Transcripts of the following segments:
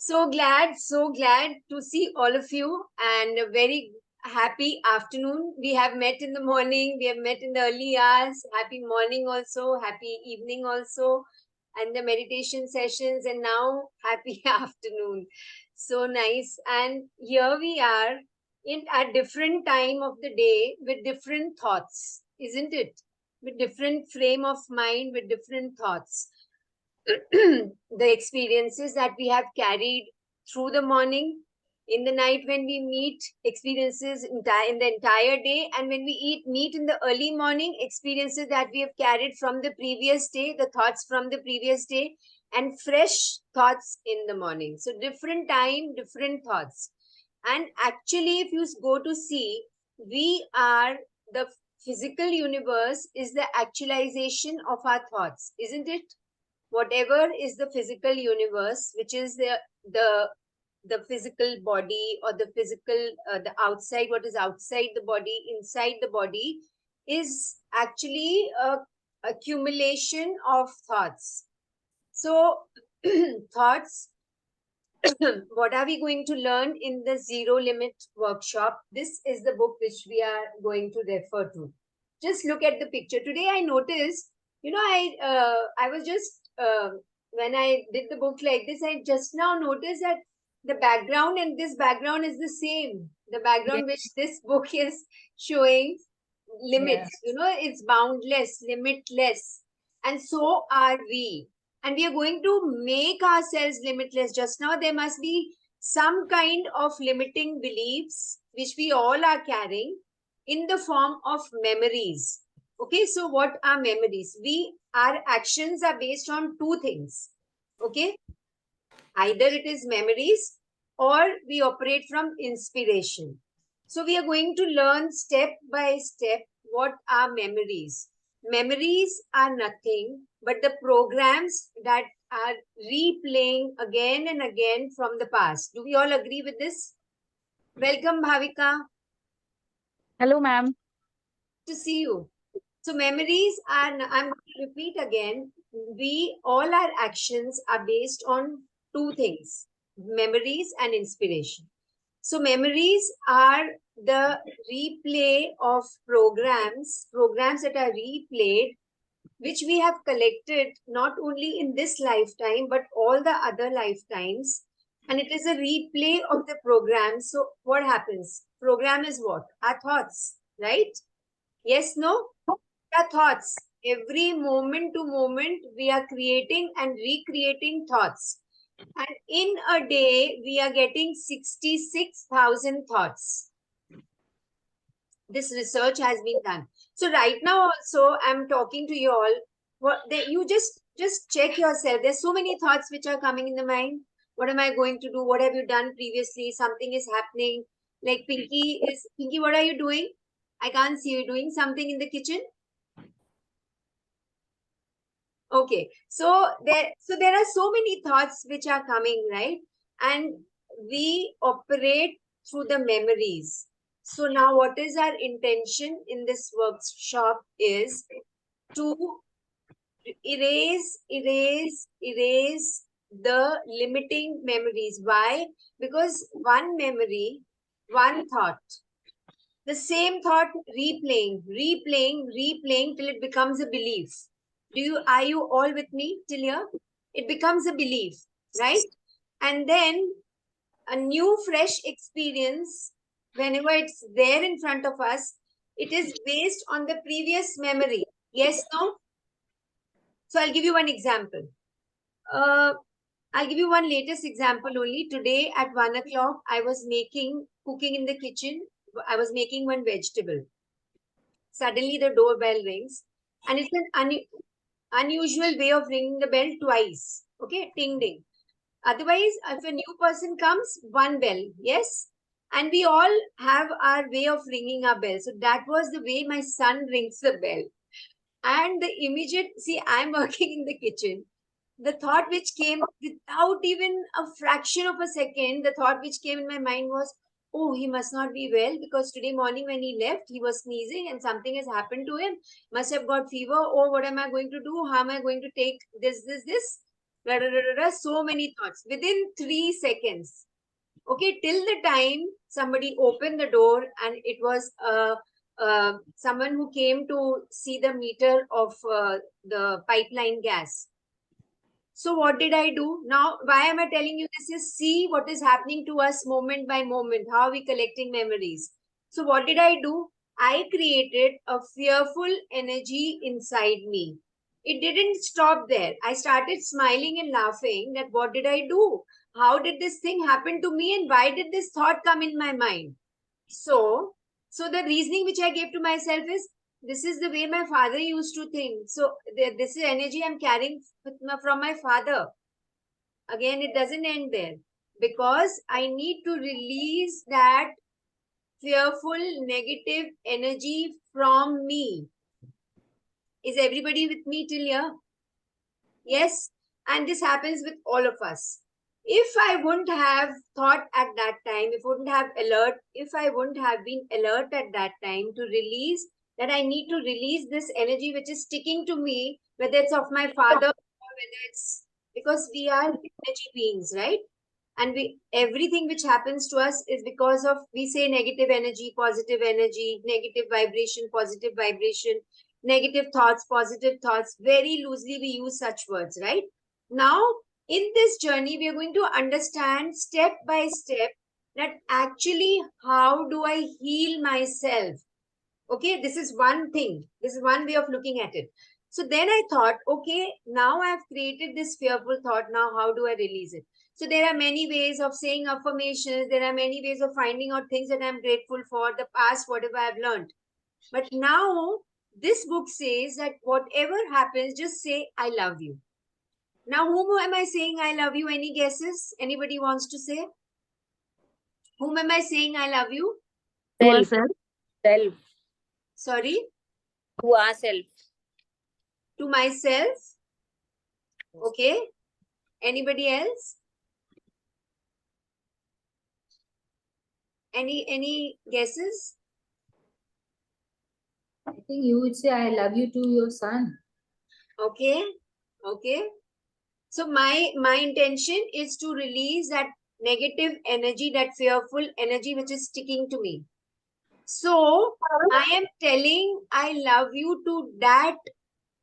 So glad to see all of you and a very happy afternoon. We have met in the morning, we have met in the early hours. Happy morning also, happy evening also, and the meditation sessions, and now happy afternoon. So nice. And here we are in a different time of the day with different thoughts, isn't it? With different frame of mind, with different thoughts. The experiences that we have carried through the morning, in the night when we meet, experiences in the entire day, and when we meet in the early morning, experiences that we have carried from the previous day, the thoughts from the previous day, and fresh thoughts in the morning. So different time, different thoughts. And actually, if you go to see, we are the physical universe is the actualization of our thoughts, isn't it? Whatever is the physical universe, which is the the physical body, or the physical the outside, what is outside the body, inside the body, is actually a accumulation of thoughts. So thoughts, what are we going to learn in the zero limit workshop? This is the book which we are going to refer to. Just look at the picture. Today I noticed, I was just when I did the book like this, I just now noticed that the background and this background is the same. The background which this book is showing, limits, it's boundless, limitless, and so are we. And we are going to make ourselves limitless. Just now there must be some kind of limiting beliefs which we all are carrying in the form of memories. Okay, so what are memories? Our actions are based on two things. Okay, either it is memories or we operate from inspiration. So we are going to learn step by step what are memories. Memories are nothing but the programs that are replaying again and again from the past. Do we all agree with this? Welcome, Bhavika. Hello, ma'am. To see you. So memories are, I'm going to repeat again, all our actions are based on two things, memories and inspiration. So memories are the replay of programs that are replayed, which we have collected not only in this lifetime, but all the other lifetimes. And it is a replay of the program. So what happens? Program is what? Our thoughts, right? Yes, no? Our thoughts. Every moment to moment, we are creating and recreating thoughts. And in a day, we are getting 66,000 thoughts. This research has been done. So right now also, I'm talking to you all. You just check yourself. There's so many thoughts which are coming in the mind. What am I going to do? What have you done previously? Something is happening. Like Pinky, what are you doing? I can't see you doing something in the kitchen. Okay, so there are so many thoughts which are coming, right? And we operate through the memories. So now what is our intention in this workshop is to erase the limiting memories. Why? Because one memory, one thought, the same thought replaying till it becomes a belief. Are you all with me till here? It becomes a belief, right? And then a new fresh experience, whenever it's there in front of us, it is based on the previous memory. Yes, no? So I'll give you one example. Uh, I'll give you one latest example only. Today at 1 o'clock, I was cooking in the kitchen. I was making one vegetable. Suddenly the doorbell rings, and it's an unusual way of ringing the bell twice. Okay, ding ding. Otherwise, if a new person comes, one bell, yes? And we all have our way of ringing our bell. So that was the way my son rings the bell. And the immediate, see, I'm working in the kitchen. The thought which came without even a fraction of a second, the thought which came in my mind was, oh, he must not be well because today morning when he left, he was sneezing and something has happened to him. Must have got fever. Oh, what am I going to do? How am I going to take this? so many thoughts within 3 seconds. Okay, till the time somebody opened the door and it was someone who came to see the meter of the pipeline gas. So what did I do? Now, why am I telling you this is see what is happening to us moment by moment, how are we collecting memories. So what did I do? I created a fearful energy inside me. It didn't stop there. I started smiling and laughing that what did I do? How did this thing happen to me and why did this thought come in my mind? So, so the reasoning which I gave to myself is this is the way my father used to think. So this is energy I'm carrying from my father. Again, it doesn't end there because I need to release that fearful negative energy from me. Is everybody with me till here? Yes. And this happens with all of us. If I wouldn't have thought at that time, if I wouldn't have been alert at that time to release that I need to release this energy which is sticking to me, whether it's of my father or whether it's because we are energy beings, right? And we everything which happens to us is because of we say negative energy, negative vibration, positive vibration, negative thoughts, positive thoughts. Very loosely we use such words, right? Now in this journey we are going to understand step by step that actually how do I heal myself. Okay, this is one thing, this is one way of looking at it. So then I thought, okay, now I've created this fearful thought, now how do I release it? So there are many ways of saying affirmations, there are many ways of finding out things that I'm grateful for, the past, whatever I've learned. But now this book says that whatever happens, just say I love you. Now whom am I saying I love you? Any guesses? Anybody wants to say? Whom am I saying I love you? To Self. ourselves. Self. Sorry? To ourself. To myself. Okay. Anybody else? Any guesses? I think you would say I love you to your son. Okay. Okay. So my intention is to release that negative energy, that fearful energy which is sticking to me. So I am telling I love you to that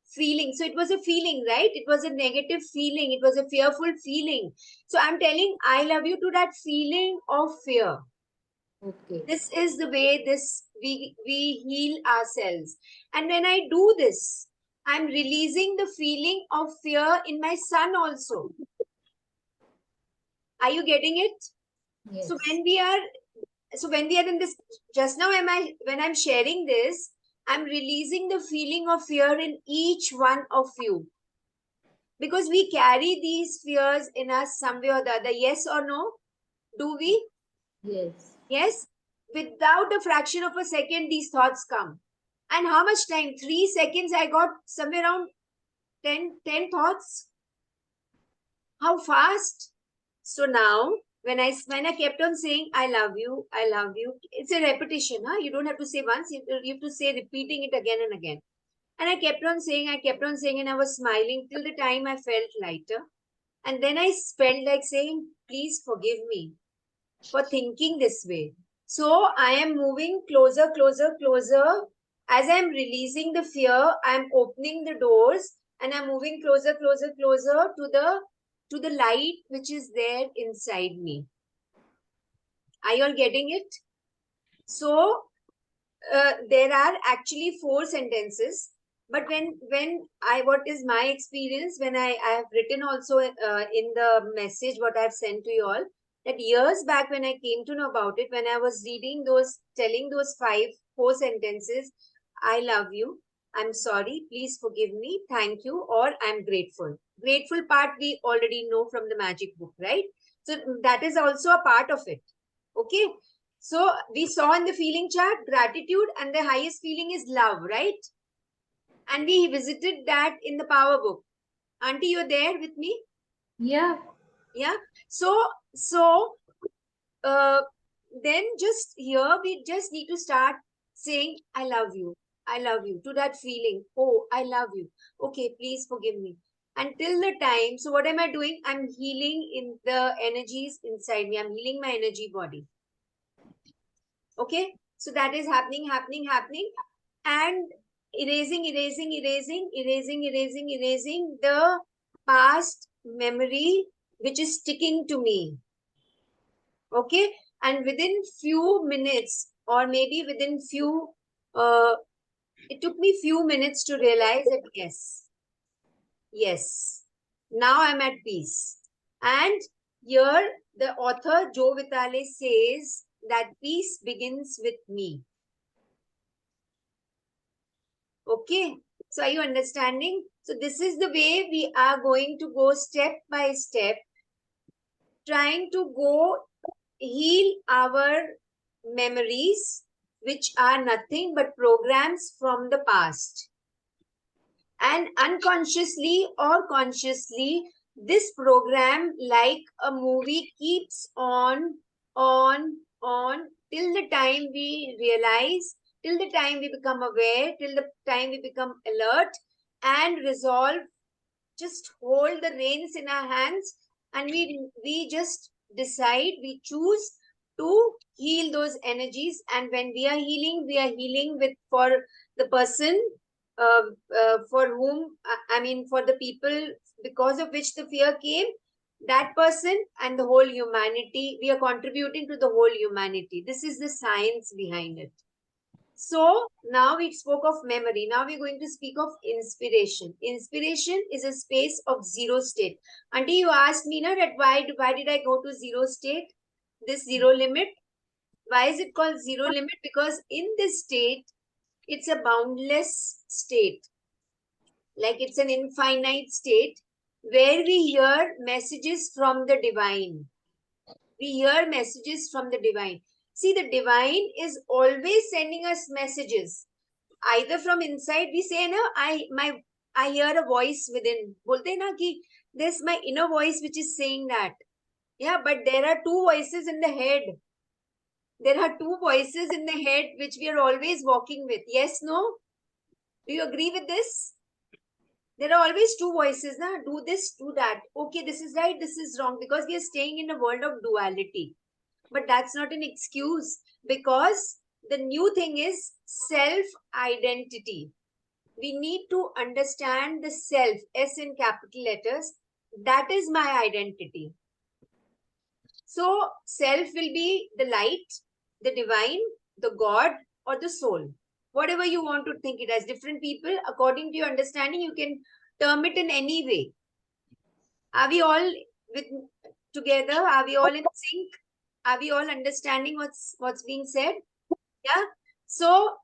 feeling. So it was a feeling, right? It was a negative feeling. It was a fearful feeling. So I'm telling I love you to that feeling of fear. Okay. This is the way we heal ourselves. And when I do this, I'm releasing the feeling of fear in my son also. Are you getting it? Yes. So when we are in this, just now when I'm sharing this, I'm releasing the feeling of fear in each one of you. Because we carry these fears in us some way or the other. Yes or no? Do we? Yes. Yes? Without a fraction of a second, these thoughts come. And how much time? 3 seconds, I got somewhere around 10 thoughts. How fast? So now, when I kept on saying, I love you, it's a repetition, huh? You don't have to say once, you have to say repeating it again and again. And I kept on saying, and I was smiling till the time I felt lighter. And then I felt like saying, please forgive me for thinking this way. So I am moving closer, closer, closer. As I'm releasing the fear, I'm opening the doors and I'm moving closer, closer, closer to the light which is there inside me. Are you all getting it? So there are actually 4 sentences, but when I what is my experience when I have written also in the message what I've sent to you all, that years back when I came to know about it, when I was reading those, telling those 4 sentences, I love you, I'm sorry, please forgive me, thank you, or I'm grateful. Grateful part we already know from the magic book, right? So that is also a part of it. Okay. So we saw in the feeling chart gratitude and the highest feeling is love, right? And we visited that in the power book. Auntie, you're there with me? Yeah. Yeah. So uh, then just here we just need to start saying, I love you. I love you to that feeling. Oh, I love you. Okay, please forgive me. until the time. So what am I doing? I'm healing in the energies inside me. I'm healing my energy body. Okay. So that is happening, and erasing the past memory which is sticking to me. Okay. And within few minutes, or maybe within few, it took me few minutes to realize that yes, now I'm at peace. And here the author Joe Vitale says that peace begins with me. Okay, so are you understanding? So this is the way we are going to go step by step, trying to go heal our memories, which are nothing but programs from the past. And unconsciously or consciously, this program, like a movie, keeps on, till the time we realize, till the time we become aware, till the time we become alert and resolve, just hold the reins in our hands, and we just decide, we choose to heal those energies. And when we are healing with, for the person, uh, for whom, I mean, for the people because of which the fear came, that person and the whole humanity, we are contributing to the whole humanity. This is the science behind it. So now we spoke of memory. Now we're going to speak of inspiration. Inspiration is a space of zero state. Auntie, you asked me na, that why did I go to zero state? This zero limit. Why is it called zero limit? Because in this state, it's a boundless state. Like it's an infinite state where we hear messages from the divine. We hear messages from the divine. See, the divine is always sending us messages. Either from inside, we say na, I hear a voice within. Bolte na ki there's my inner voice which is saying that. Yeah, but there are two voices in the head. There are two voices in the head which we are always walking with. Yes, no? Do you agree with this? There are always two voices, na? Do this, do that. Okay, this is right, this is wrong, because we are staying in a world of duality. But that's not an excuse, because the new thing is self-identity. We need to understand the self, S in capital letters. That is my identity. So self will be the light, the divine, the God, or the soul. Whatever you want to think it as. Different people, according to your understanding, you can term it in any way. Are we all with together? Are we all in sync? Are we all understanding what's being said? Yeah. So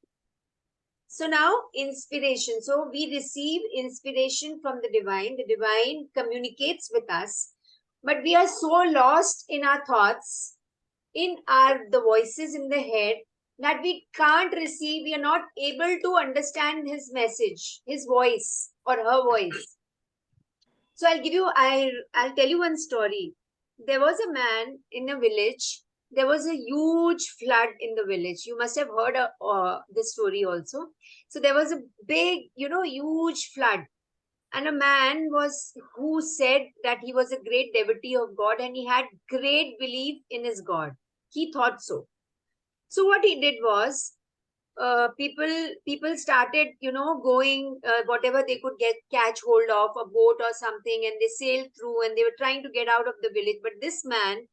now inspiration. So we receive inspiration from the divine. The divine communicates with us, but we are so lost in our thoughts, in the voices in the head, that we can't receive. We are not able to understand his message, his voice or her voice. So I'll tell you one story. There was a man in a village. There was a huge flood in the village. You must have heard this story also. So there was a big, huge flood. And a man was who said that he was a great devotee of God and he had great belief in his God. He thought so. So what he did was, people started, going, whatever they could catch hold of, a boat or something, and they sailed through and they were trying to get out of the village. But this man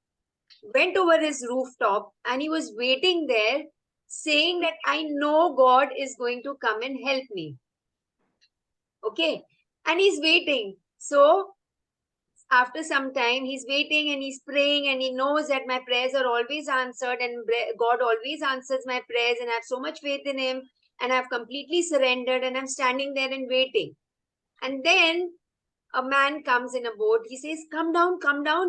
went over his rooftop and he was waiting there, saying that I know God is going to come and help me. Okay. And he's waiting. So after some time, he's waiting and he's praying, and he knows that my prayers are always answered, and God always answers my prayers, and I have so much faith in him, and I've completely surrendered, and I'm standing there and waiting. And then a man comes in a boat. He says, come down.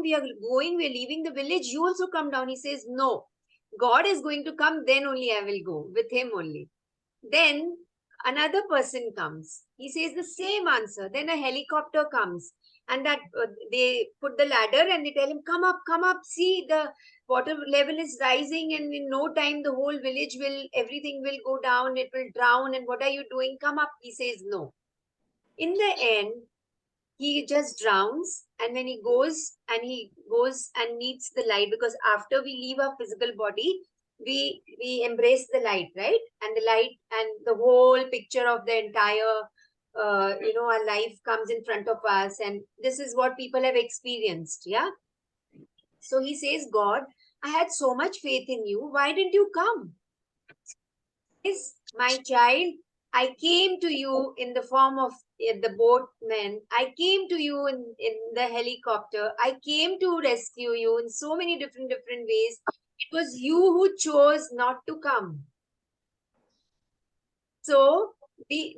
We are going, we're leaving the village. You also come down. He says, no, God is going to come, then only I will go, with him only. Then another person comes. He says the same answer. Then a helicopter comes, and that they put the ladder and they tell him, come up. See, the water level is rising, and in no time the whole village everything will go down. It will drown. And what are you doing? Come up. He says no. In the end, he just drowns, and when he goes and meets the light, because after we leave our physical body, we embrace the light, right? And the light and the whole picture of the entire our life comes in front of us, and this is what people have experienced. Yeah. So he says, God, I had so much faith in you, why didn't you come? Yes, my child, I came to you in the form of the boatman. I came to you in the helicopter. I came to rescue you in so many different ways. It was you who chose not to come. So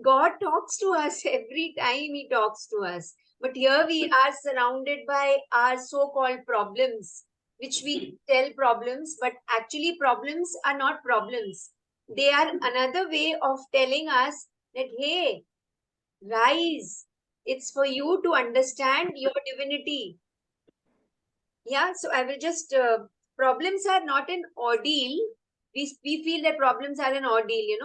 God talks to us every time he talks to us. But here we are surrounded by our so-called problems, which we tell problems, but actually problems are not problems. They are another way of telling us that, hey, rise. It's for you to understand your divinity. Yeah, so I will just, problems are not an ordeal. We feel that problems are an ordeal,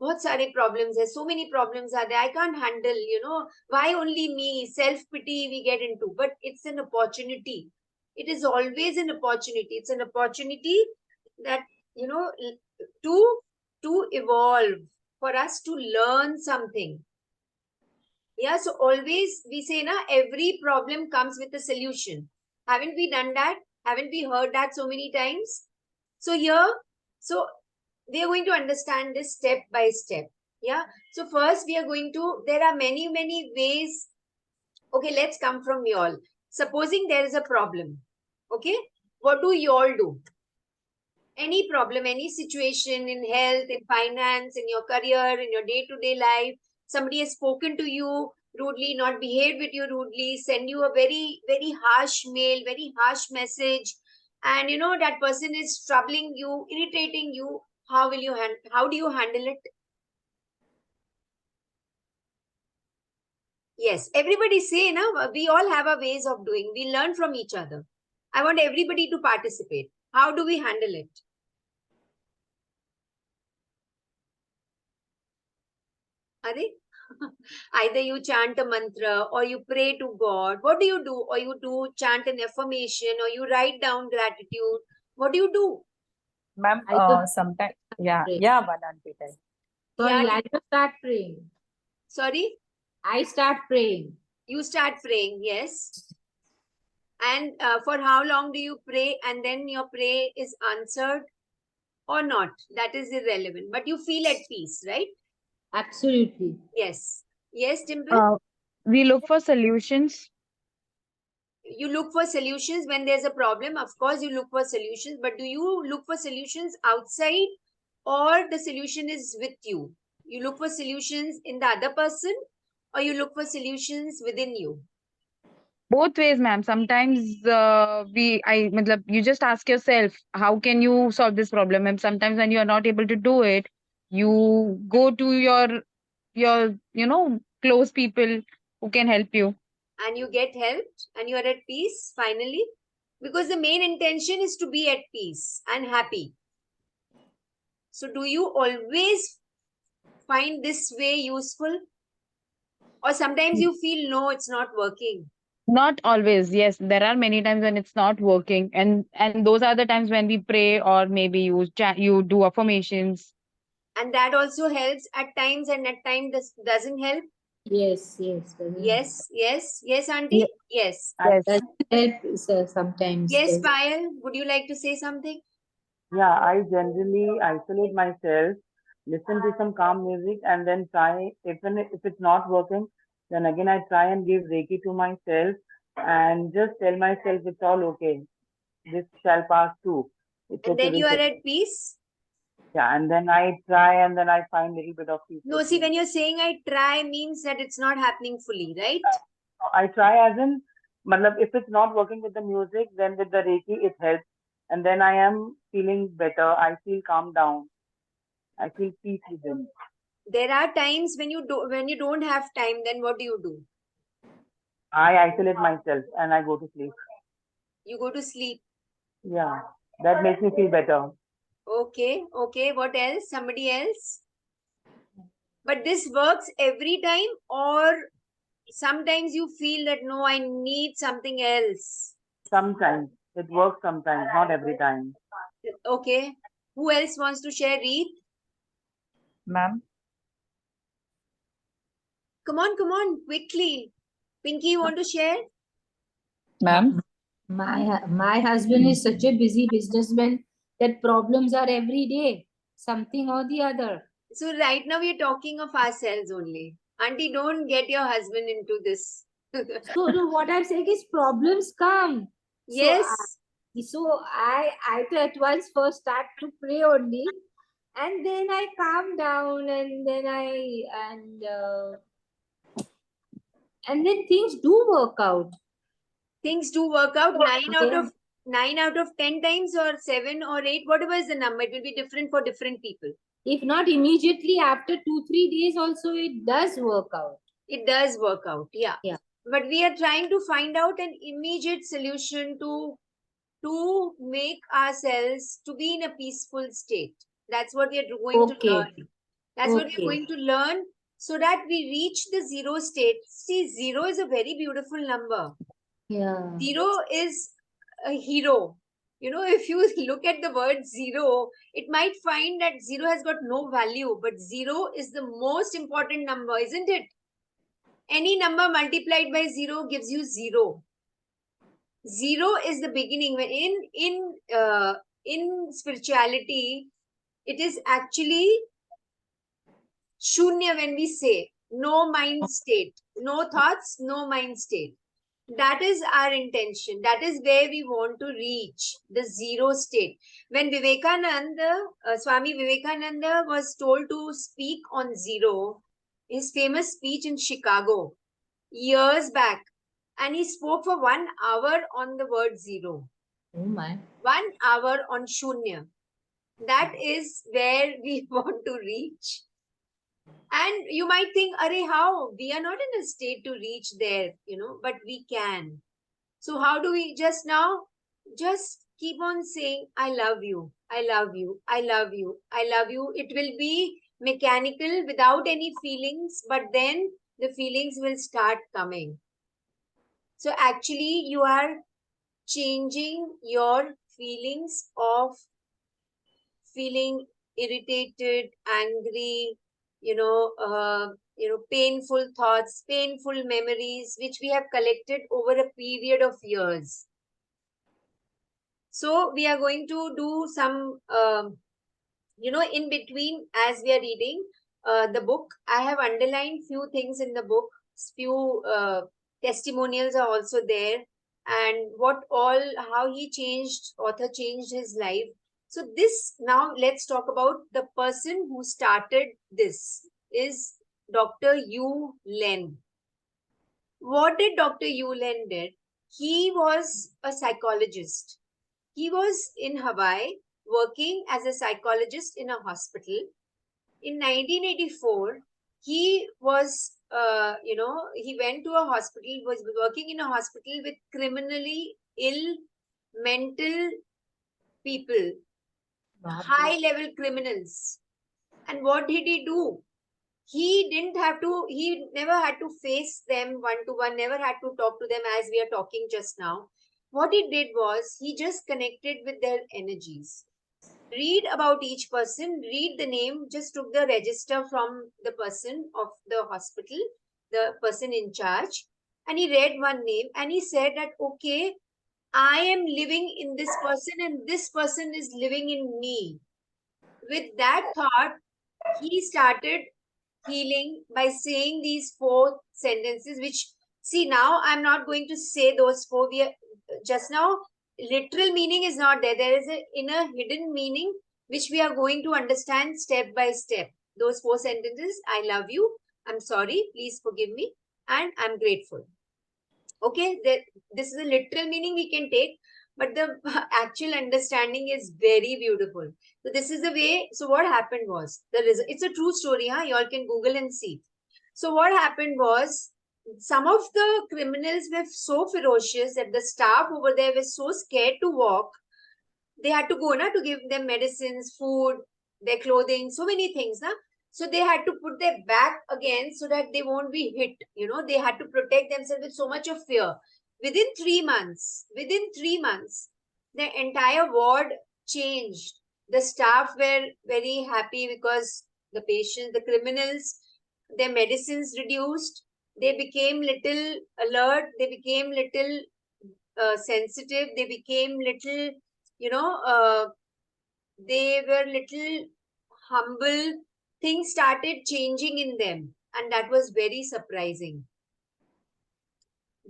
बहुत सारे problems है, so many problems are there, I can't handle, why only me, self pity we get into, but it's an opportunity. It is always an opportunity. It's an opportunity that, to evolve, for us to learn something. Yeah, so always we say, na, every problem comes with a solution. Haven't we done that? Haven't we heard that so many times? So here, so we are going to understand this step by step. Yeah. So first we are going to, there are many ways. Okay, let's come from you all. Supposing there is a problem. Okay. What do you all do? Any problem, any situation in health, in finance, in your career, in your day-to-day life, somebody has spoken to you rudely, not behaved with you rudely, send you a very harsh mail, very harsh message, and that person is troubling you, irritating you. How do you handle it? Yes, everybody say, na, we all have our ways of doing. We learn from each other. I want everybody to participate. How do we handle it? Are they? Either you chant a mantra or you pray to God. What do you do? Or you do chant an affirmation or you write down gratitude. What do you do? Ma'am, I just sometimes, pray. Vandanaa. Sorry, Yeah. I just start praying. Sorry? I start praying. You start praying, yes. And for how long do you pray and then your prayer is answered or not? That is irrelevant. But you feel at peace, right? Absolutely. Yes. Yes, Dimple? We look for solutions. You look for solutions when there's a problem. Of course, you look for solutions, but do you look for solutions outside or the solution is with you? You look for solutions in the other person or you look for solutions within you? Both ways, ma'am. Sometimes you just ask yourself, how can you solve this problem? And sometimes when you are not able to do it, you go to your close people who can help you. And you get helped and you are at peace finally, because the main intention is to be at peace and happy. So do you always find this way useful, or sometimes you feel no, it's not working? Not always. Yes, there are many times when it's not working, and those are the times when we pray, or maybe you do affirmations. And that also helps at times, and at times doesn't help. Yes, yes. Yes, auntie. Yes. Yes. Does help sometimes. Yes, Does. Payal, would you like to say something? Yeah, I generally isolate myself, listen to some calm music, and then try. Even if it's not working, then again I try and give Reiki to myself and just tell myself it's all okay. This shall pass too. It's And okay. then you are at peace? Yeah, and then I try and then I find a little bit of peace. No, see, when you're saying I try means that it's not happening fully, right? I try as in, matlab, if it's not working with the music, then with the Reiki it helps. And then I am feeling better. I feel calmed down. I feel peace within. There are times when you don't have time, then what do you do? I isolate myself and I go to sleep. You go to sleep. Yeah, that makes me feel better. Okay. What else? Somebody else? But this works every time, or sometimes you feel that no, I need something else. Sometimes it works, sometimes not every time. Okay. Who else wants to share? Read. Ma'am. Come on, quickly. Pinky, you want to share? Ma'am. My husband is such a busy businessman that problems are every day, something or the other. So right now we are talking of ourselves only. Auntie, don't get your husband into this. So what I'm saying is problems come. Yes. So I at once first start to pray only, and then I calm down, and then and then things do work out. Things do work out. Yeah. 9 out of 10 times, or 7 or 8, whatever is the number. It will be different for different people. If not immediately, after 2-3 days also it does work out. It does work out, yeah. Yeah. But we are trying to find out an immediate solution to make ourselves to be in a peaceful state. That's what we are going to Okay. learn. That's what we are Okay. going to learn, so that we reach the zero state. See, zero is a very beautiful number. Yeah. Zero is a hero. You know, if you look at the word zero, it might find that zero has got no value, but zero is the most important number, isn't it? Any number multiplied by zero gives you zero. Zero is the beginning. When in spirituality, it is actually shunya when we say no mind state, no thoughts, no mind state. That is our intention. That is where we want to reach, the zero state. When Vivekananda, Swami Vivekananda was told to speak on zero, his famous speech in Chicago years back, and he spoke for 1 hour on the word zero. Oh my. 1 hour on shunya. That is where we want to reach. And you might think, Arey, how? We are not in a state to reach there, but we can. So how do we just now? Just keep on saying, I love you, I love you, I love you, I love you. It will be mechanical without any feelings, but then the feelings will start coming. So actually, you are changing your feelings of feeling irritated, angry, painful thoughts, painful memories, which we have collected over a period of years. So we are going to do some, in between as we are reading the book. I have underlined few things in the book. Few testimonials are also there, and how author changed his life. So this, now let's talk about the person who started this, is Dr. Yu Len. What did Dr. Yu Len did? He was a psychologist. He was in Hawaii working as a psychologist in a hospital. In 1984, he was, he went to a hospital, was working in a hospital with criminally ill mental people, high level criminals. And what did he do? He never had to face them one to one, never had to talk to them as we are talking just now. What he did was he just connected with their energies. Read about each person, read the name, just took the register from the person of the hospital, the person in charge, and he read one name and he said that, okay, I am living in this person and this person is living in me. With that thought, he started healing by saying these 4 sentences, which, see, now I'm not going to say those 4. Just now, literal meaning is not there. There is an inner hidden meaning which we are going to understand step by step. Those 4 sentences: I love you, I'm sorry, please forgive me, and I'm grateful. Okay, this is a literal meaning we can take, but the actual understanding is very beautiful. So this is the way. So what happened was, it's a true story, huh? You all can Google and see. So what happened was, some of the criminals were so ferocious that the staff over there were so scared to walk. They had to go to give them medicines, food, their clothing, so many things. So they had to put their back again so that they won't be hit. You know, they had to protect themselves with so much of fear. Within 3 months, the entire ward changed. The staff were very happy because the patients, the criminals, their medicines reduced. They became little alert. They became little sensitive. They became little, you know, they were little humble. Things started changing in them, and that was very surprising.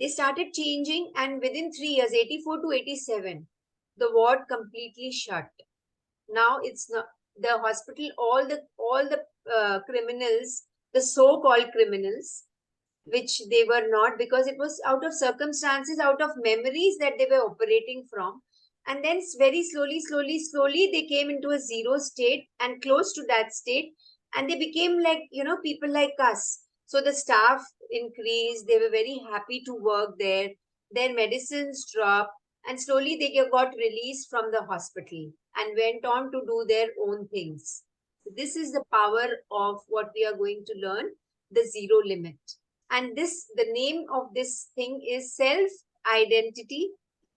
They started changing, and within 3 years, 84 to 87, the ward completely shut. Now it's not the hospital. All the criminals, the so-called criminals, which they were not, because it was out of circumstances, out of memories that they were operating from. And then very slowly, they came into a zero state and close to that state. And they became like, people like us. So the staff increased. They were very happy to work there. Their medicines dropped. And slowly they got released from the hospital and went on to do their own things. This is the power of what we are going to learn, the zero limit. And the name of this thing is self identity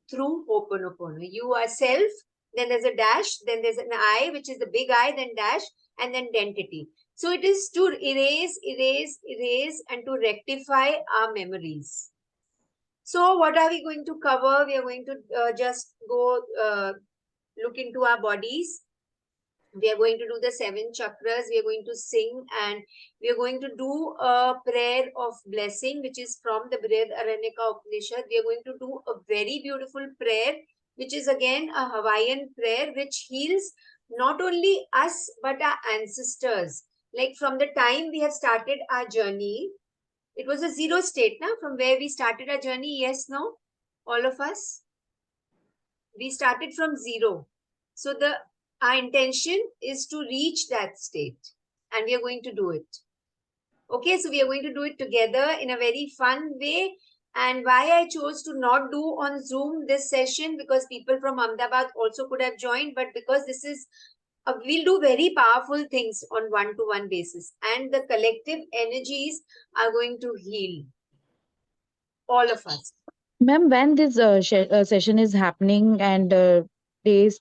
through Ho'oponopono. You are self, then there's a dash, then there's an I, which is the big I, then dash, and then identity. So it is to erase, and to rectify our memories. So what are we going to cover? We are going to just go look into our bodies. We are going to do the 7 chakras. We are going to sing, and we are going to do a prayer of blessing, which is from the Brihad Aranyaka Upanishad. We are going to do a very beautiful prayer, which is again a Hawaiian prayer, which heals not only us, but our ancestors. Like from the time we have started our journey, it was a zero state, now from where we started our journey. Yes, no, all of us, we started from zero. So our intention is to reach that state, and we are going to do it. Okay, so we are going to do it together in a very fun way. And why I chose to not do on Zoom this session, because people from Ahmedabad also could have joined, but because this is we'll do very powerful things on one-to-one basis, and the collective energies are going to heal all of us. Ma'am, when this session is happening and dates,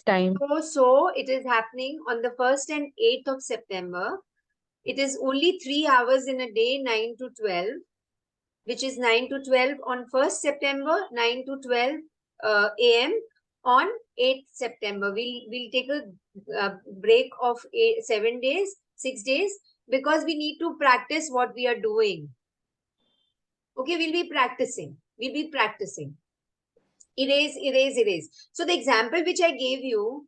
time? So it is happening on the 1st and 8th of September. It is only 3 hours in a day, 9 to 12, which is 9 to 12 on 1st September, 9 to 12 a.m. on 8th September. We'll take a break of 7 days, 6 days, because we need to practice what we are doing. Okay, we'll be practicing. Erase. So the example which I gave you,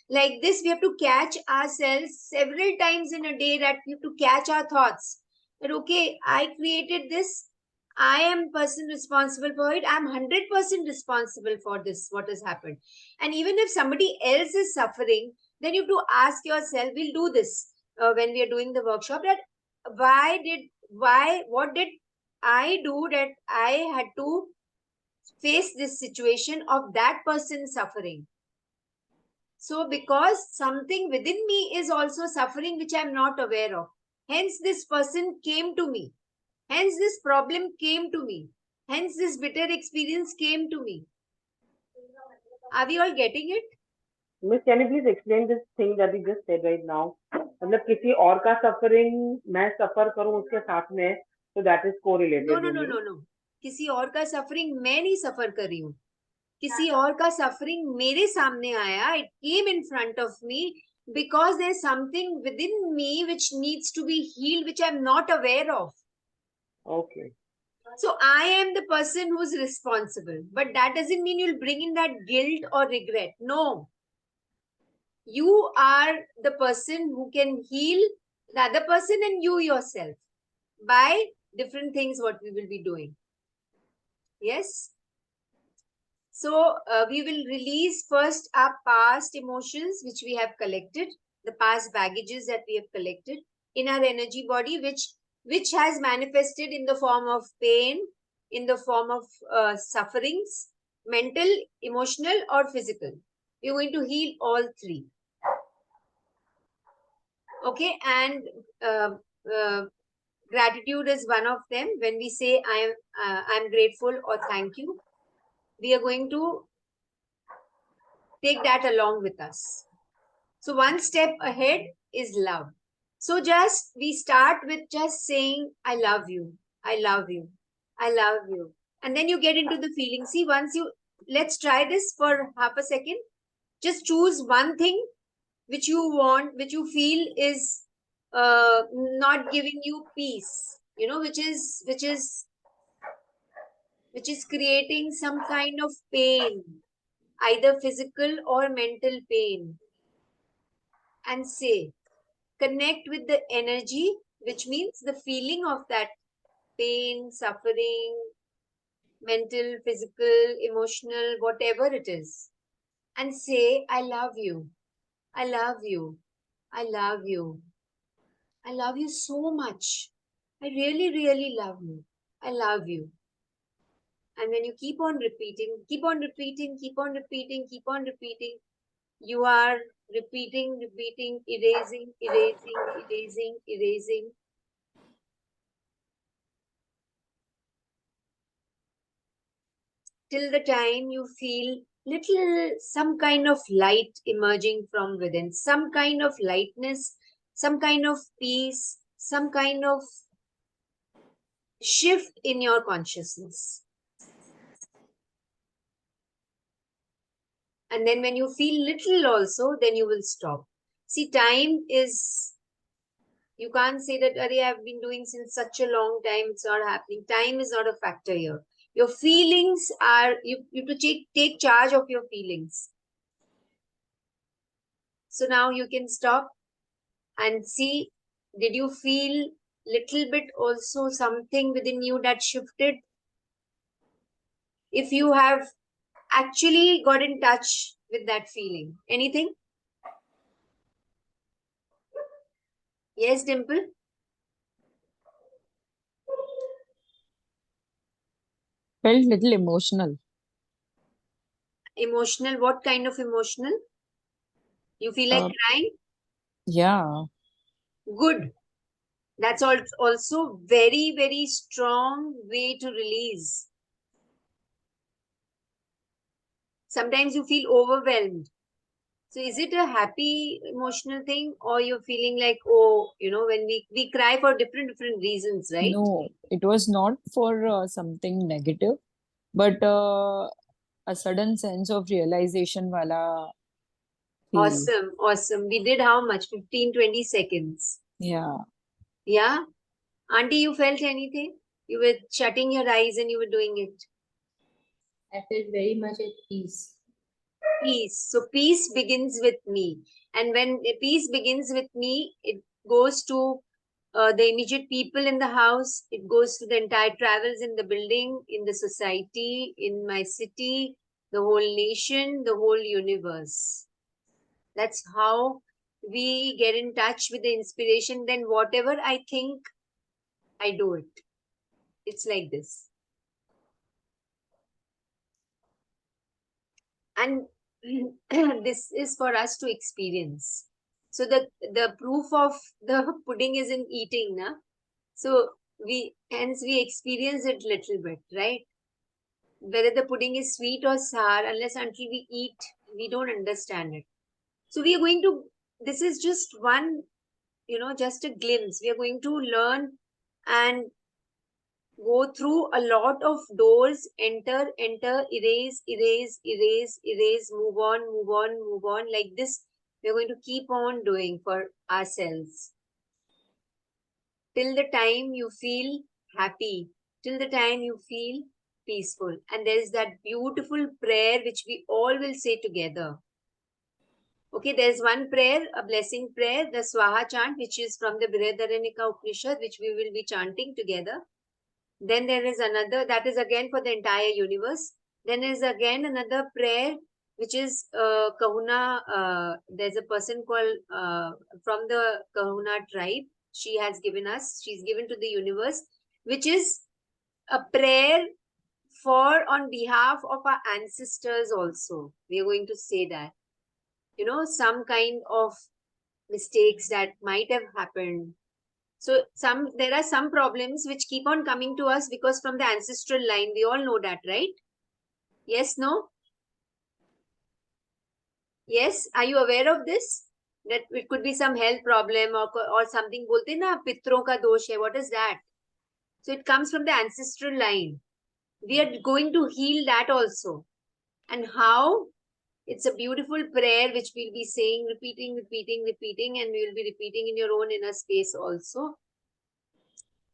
like this, we have to catch ourselves several times in a day, that we have to catch our thoughts. That, okay, I created this. I am person responsible for it. I'm 100% responsible for this, what has happened. And even if somebody else is suffering, then you have to ask yourself, we'll do this when we are doing the workshop, that what did I do that I had to face this situation of that person suffering? So because something within me is also suffering, which I'm not aware of. Hence this person came to me. Hence this problem came to me. Hence this bitter experience came to me. Are we all getting it? Miss, can you please explain this thing that you just said right now? मतलब किसी और का suffering मैं suffer करूं उसके साथ में, so that is correlated. No. किसी और का suffering मैं नहीं suffer कर रही हूँ. किसी और का suffering मेरे सामने आया. It came in front of me because there's something within me which needs to be healed, which I'm not aware of. Okay. So I am the person who's responsible, but that doesn't mean you'll bring in that guilt or regret. No. You are the person who can heal the other person and you yourself by different things what we will be doing. Yes. So we will release first our past emotions which we have collected, the past baggages that we have collected in our energy body, which has manifested in the form of pain, in the form of sufferings, mental, emotional, or physical. We're going to heal all three. Okay, and gratitude is one of them. When we say I'm grateful or thank you, we are going to take that along with us. So one step ahead is love. So just we start with just saying I love you, I love you, I love you, and then you get into the feeling. See, once you, let's try this for half a second. Just choose one thing which you want, which you feel is not giving you peace, you know, which is creating some kind of pain, either physical or mental pain, and say, connect with the energy, which means the feeling of that pain, suffering, mental, physical, emotional, whatever it is, and say, I love you, I love you, I love you, I love you so much. I really, really love you. I love you. And when you keep on repeating, keep on repeating, keep on repeating, keep on repeating, you are repeating, repeating, erasing, erasing, erasing, erasing. Till the time you feel little, some kind of light emerging from within, some kind of lightness, some kind of peace, some kind of shift in your consciousness. And then when you feel little also, then you will stop. See, time is, you can't say that, Arey, I've been doing since such a long time, it's not happening. Time is not a factor here. Your feelings are, you have to take charge of your feelings. So now you can stop and see, did you feel little bit also something within you that shifted? If you have actually got in touch with that feeling, anything? Yes, Dimple? Felt little emotional. Emotional, what kind of emotional? You feel like crying? Yeah. Good. That's also very, very strong way to release. Sometimes you feel overwhelmed. So is it a happy emotional thing, or you're feeling like, oh, you know, when we cry for different reasons, right? No, it was not for something negative, but a sudden sense of realization wala feel. Awesome, awesome. We did how much? 15-20 seconds. Yeah. Yeah? Auntie, you felt anything? You were shutting your eyes and you were doing it. I felt very much at peace. Peace. So peace begins with me. And when peace begins with me, it goes to the immediate people in the house. It goes to the entire travels in the building, in the society, in my city, the whole nation, the whole universe. That's how we get in touch with the inspiration. Then whatever I think, I do it. It's like this. And this is for us to experience. So the proof of the pudding is in eating, na? So we experience it little bit, right? Whether the pudding is sweet or sour, unless until we eat, we don't understand it. So we are going to, this is just one, you know, just a glimpse. We are going to learn and go through a lot of doors, enter, erase, erase, erase, erase, move on, move on, move on. Like this, we're going to keep on doing for ourselves. Till the time you feel happy, till the time you feel peaceful. And there is that beautiful prayer which we all will say together. Okay, there's one prayer, a blessing prayer, the Swaha chant, which is from the Brihadaranyaka Upanishad, which we will be chanting together. Then there is another, that is again for the entire universe. Then is again another prayer, which is Kahuna. There's a person called from the Kahuna tribe. She has given us, she's given to the universe, which is a prayer for on behalf of our ancestors also. We are going to say that. You know, some kind of mistakes that might have happened. So there are some problems which keep on coming to us because from the ancestral line, we all know that, right? Yes, no? Yes, are you aware of this? That it could be some health problem or something. बोलते ना पितरों का दोष है. What is that? So it comes from the ancestral line. We are going to heal that also. And how? It's a beautiful prayer which we'll be saying, repeating, and we will be repeating in your own inner space also.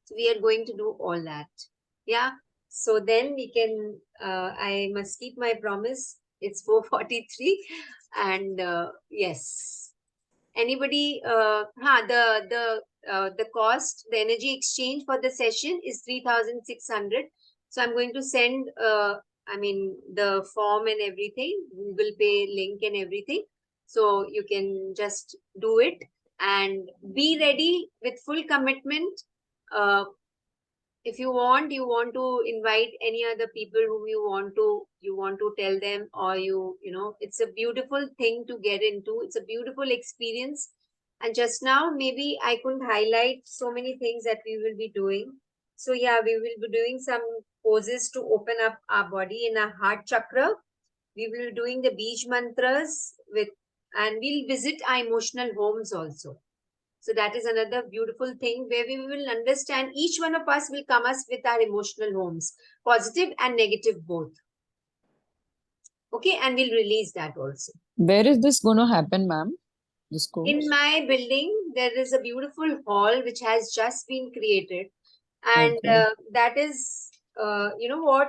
So we are going to do all that. Yeah. So then we can, I must keep my promise. It's 4:43. And yes. Anybody, the cost, the energy exchange for the session is 3,600. So I'm going to send, the form and everything, Google Pay link and everything. So you can just do it and be ready with full commitment. If you want to invite any other people whom you want to tell them, or it's a beautiful thing to get into. It's a beautiful experience. And just now maybe I couldn't highlight so many things that we will be doing. So yeah, we will be doing some poses to open up our body in our heart chakra. We will be doing the beach mantras and we'll visit our emotional homes also. So that is another beautiful thing where we will understand, each one of us will come us with our emotional homes, positive and negative both. Okay, and we'll release that also. Where is this going to happen, ma'am? This course? In my building, there is a beautiful hall which has just been created. And Okay. that is, you know what,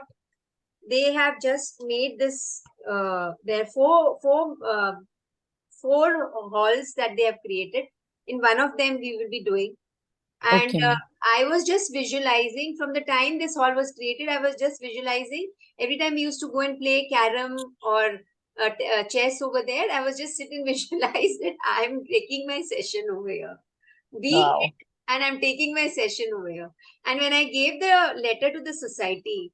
they have just made this, there are four halls that they have created. In one of them, we will be doing. And Okay. I was just visualizing from the time this hall was created. I was just visualizing every time we used to go and play carom or chess over there. I was just sitting visualize that I'm taking my session over here. Be Wow. it, and I'm taking my session over here. And when I gave the letter to the society,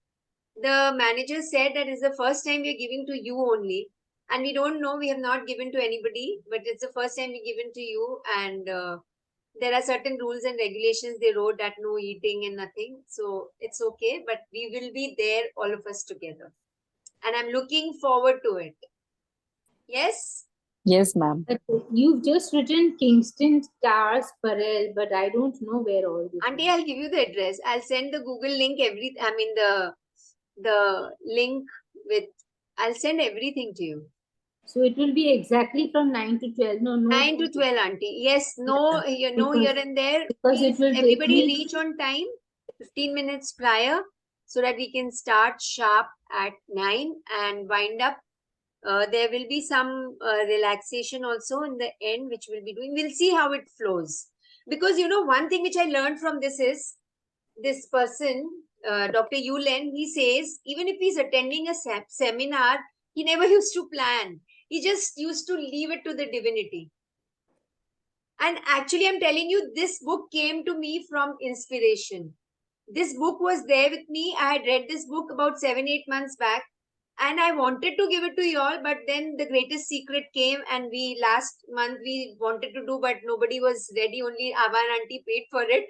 the manager said that is the first time we're giving to you only. And we don't know, we have not given to anybody, but it's the first time we given to you. And there are certain rules and regulations they wrote that no eating and nothing. So it's okay, but we will be there, all of us together. And I'm looking forward to it. Yes? Yes, ma'am. But you've just written Kingston Stars Parel, but I don't know where all this Auntie, is. I'll give you the address. I'll send the Google link, the link with, I'll send everything to you. So it will be exactly from 9 to 12. No. 9 to 12, Auntie. Yes, no, Because- here and there. because it Please, will take everybody me- reach on time, 15 minutes prior, so that we can start sharp at 9 and wind up. There will be some relaxation also in the end, which we'll be doing. We'll see how it flows. Because, one thing which I learned from this is, this person, Dr. Yulen, he says, even if he's attending a seminar, he never used to plan. He just used to leave it to the divinity. And actually, I'm telling you, this book came to me from inspiration. This book was there with me. I had read this book about 7-8 months back, and I wanted to give it to you all, but then the greatest secret came, and last month we wanted to do, but nobody was ready. Only Avan auntie paid for it.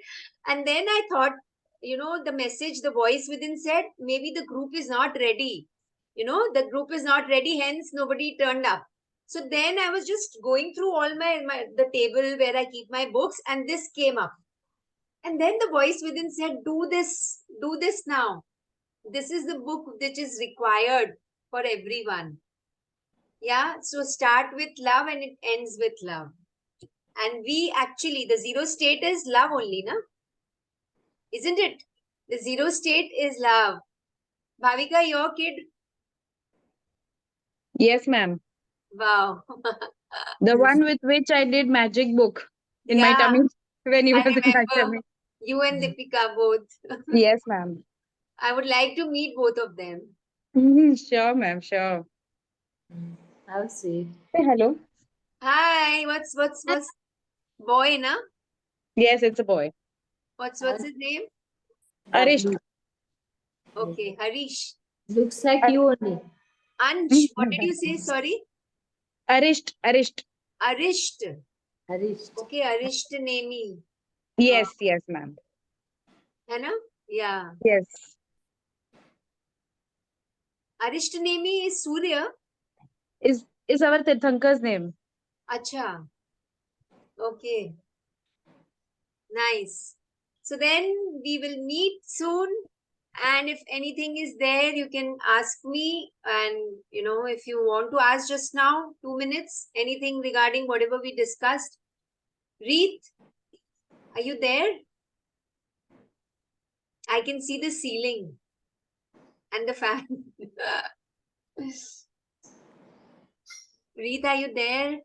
And then I thought, the message, the voice within said, maybe the group is not ready. The group is not ready, hence nobody turned up. So then I was just going through all the table where I keep my books, and this came up. And then the voice within said, do this now. This is the book which is required for everyone. Yeah, so start with love and it ends with love. And we actually, the zero state is love only, na? Isn't it? The zero state is love. Bhavika, your kid? Yes, ma'am. Wow. The one with which I did magic book in my Yeah, tummy when he I was in my remember tummy. you and Deepika both. Yes, ma'am. I would like to meet both of them. Sure, ma'am. Sure. I'll see. Say hello. Hi, what's boy, na? Yes, it's a boy. What's his name? Arish. Okay, Harish. Looks like you only. Ansh, what did you say? Sorry? Arisht. Arisht. Harish. Okay, Arishtanemi. Yes, yes, ma'am. है ना? Yeah. Yes. Arishtanemi is Surya. Is our Tirthankar's name. Acha. Okay. Nice. So then we will meet soon. And if anything is there, you can ask me. And, if you want to ask just now, 2 minutes, anything regarding whatever we discussed. Reet, are you there? I can see the ceiling and the fan. Reet, are you there?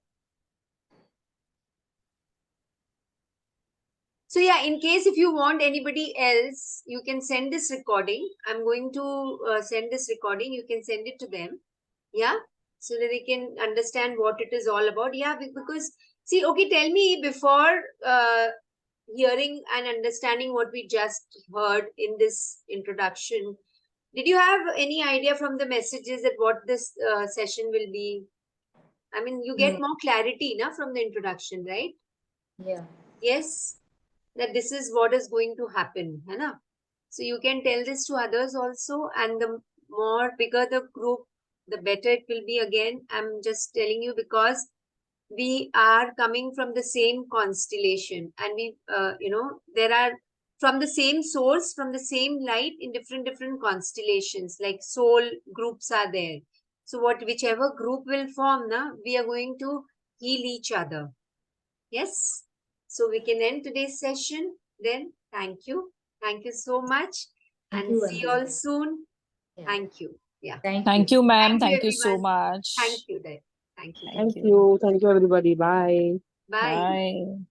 So yeah, in case if you want anybody else, you can send this recording. I'm going to send this recording. You can send it to them. Yeah. So that they can understand what it is all about. Yeah. Because see, okay, tell me before hearing and understanding what we just heard in this introduction, did you have any idea from the messages that what this session will be? I mean, you get No. more clarity from the introduction, right? Yeah. Yes, that this is what is going to happen, है ना? So you can tell this to others also, and the more bigger the group, the better it will be. Again, I'm just telling you because we are coming from the same constellation, and we, there are from the same source, from the same light in different constellations. Like soul groups are there. So whichever group will form, we are going to heal each other. Yes. So we can end today's session. Then thank you. Thank you so much. Thank And you, see you all Vandanaa. soon. Yeah. Thank you. Yeah. Thank Thank you. you, ma'am. Thank you, Thank you so everyone. much. Thank you, Dave. Thank you. Thank Thank you. you. Thank you, everybody. Bye. Bye. Bye.